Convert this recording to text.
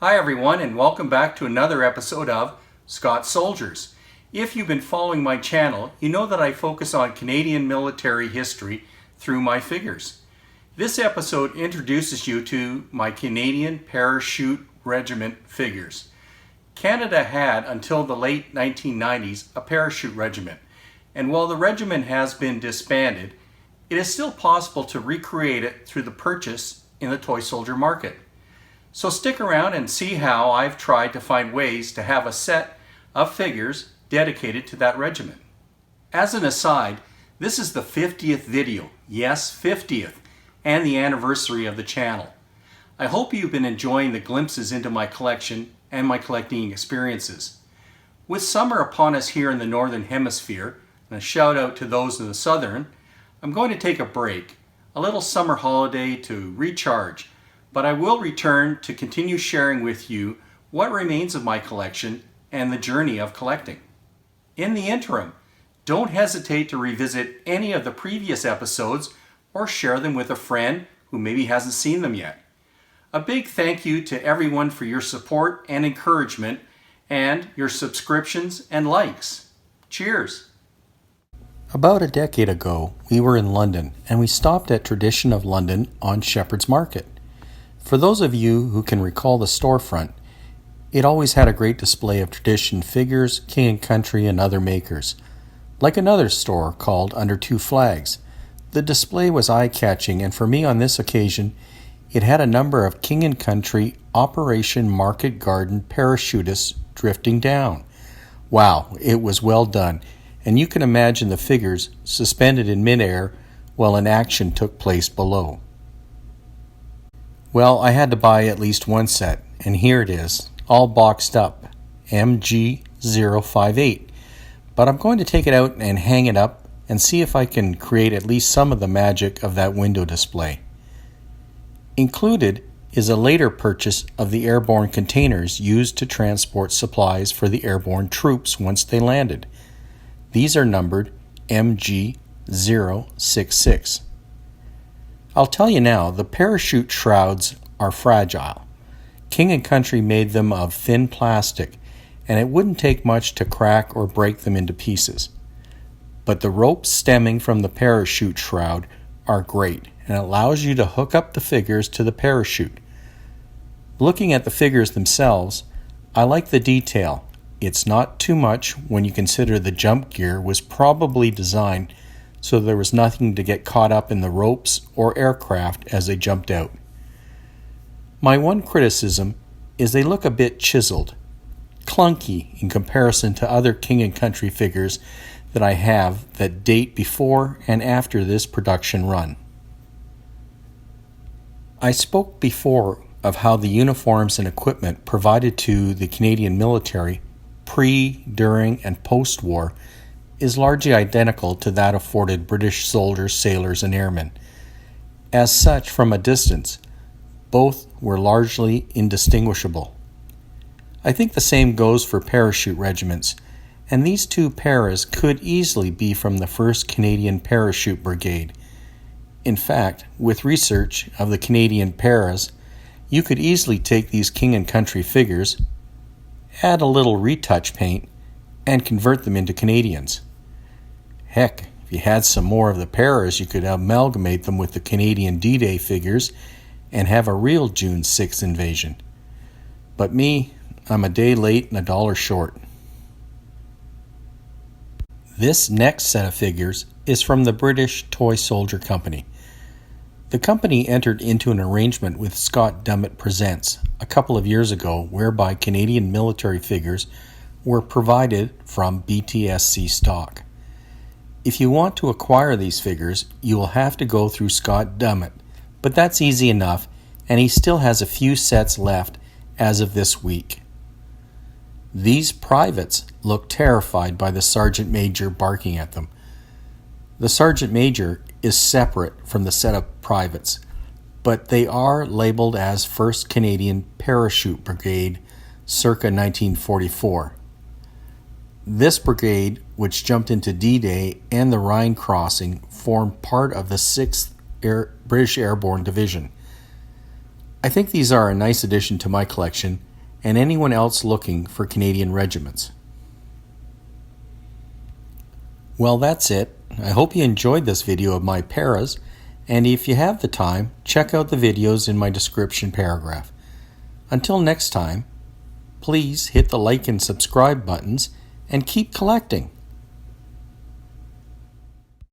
Hi everyone, and welcome back to another episode of Scott Soldiers. If you've been following my channel, you know that I focus on Canadian military history through my figures. This episode introduces you to my Canadian Parachute Regiment figures. Canada had, until the late 1990s, a parachute regiment, and while the regiment has been disbanded, it is still possible to recreate it through the purchase in the toy soldier market. So stick around and see how I've tried to find ways to have a set of figures dedicated to that regiment. As an aside, this is the 50th video, yes 50th, and the anniversary of the channel. I hope you've been enjoying the glimpses into my collection and my collecting experiences. With summer upon us here in the Northern Hemisphere, and a shout out to those in the Southern, I'm going to take a break, a little summer holiday to recharge, but I will return to continue sharing with you what remains of my collection and the journey of collecting. In the interim, don't hesitate to revisit any of the previous episodes or share them with a friend who maybe hasn't seen them yet. A big thank you to everyone for your support and encouragement and your subscriptions and likes. Cheers! About a decade ago, we were in London and we stopped at Tradition of London on Shepherd's Market. For those of you who can recall the storefront, it always had a great display of Tradition figures, King & Country, and other makers. Like another store called Under Two Flags, the display was eye-catching, and for me on this occasion, it had a number of King & Country Operation Market Garden parachutists drifting down. Wow, it was well done, and you can imagine the figures suspended in midair while an action took place below. Well, I had to buy at least one set, and here it is, all boxed up, MG058. But I'm going to take it out and hang it up and see if I can create at least some of the magic of that window display. Included is a later purchase of the airborne containers used to transport supplies for the airborne troops once they landed. These are numbered MG066. I'll tell you now, the parachute shrouds are fragile. King & Country made them of thin plastic, and it wouldn't take much to crack or break them into pieces. But the ropes stemming from the parachute shroud are great, and it allows you to hook up the figures to the parachute. Looking at the figures themselves, I like the detail. It's not too much when you consider the jump gear was probably designed so there was nothing to get caught up in the ropes or aircraft as they jumped out. My one criticism is they look a bit chiseled, clunky in comparison to other King & Country figures that I have that date before and after this production run. I spoke before of how the uniforms and equipment provided to the Canadian military pre, during, and post-war is largely identical to that afforded British soldiers, sailors, and airmen. As such, from a distance, both were largely indistinguishable. I think the same goes for parachute regiments, and these two paras could easily be from the 1st Canadian Parachute Brigade. In fact, with research of the Canadian paras, you could easily take these King & Country figures, add a little retouch paint, and convert them into Canadians. Heck, if you had some more of the paras, you could amalgamate them with the Canadian D-Day figures and have a real June 6th invasion. But me, I'm a day late and $1 short. This next set of figures is from the British Toy Soldier Company. The company entered into an arrangement with Scott Dummitt Presents a couple of years ago whereby Canadian military figures were provided from BTSC stock. If you want to acquire these figures, you will have to go through Scott Dummitt, but that's easy enough, and he still has a few sets left as of this week. These privates look terrified by the Sergeant Major barking at them. The Sergeant Major is separate from the set of privates, but they are labeled as 1st Canadian Parachute Brigade circa 1944. This brigade, which jumped into D-Day and the Rhine crossing, formed part of the 6th British Airborne Division. I think these are a nice addition to my collection, and anyone else looking for Canadian regiments. Well, that's it. I hope you enjoyed this video of my paras, and if you have the time, check out the videos in my description paragraph. Until next time, please hit the like and subscribe buttons and keep collecting.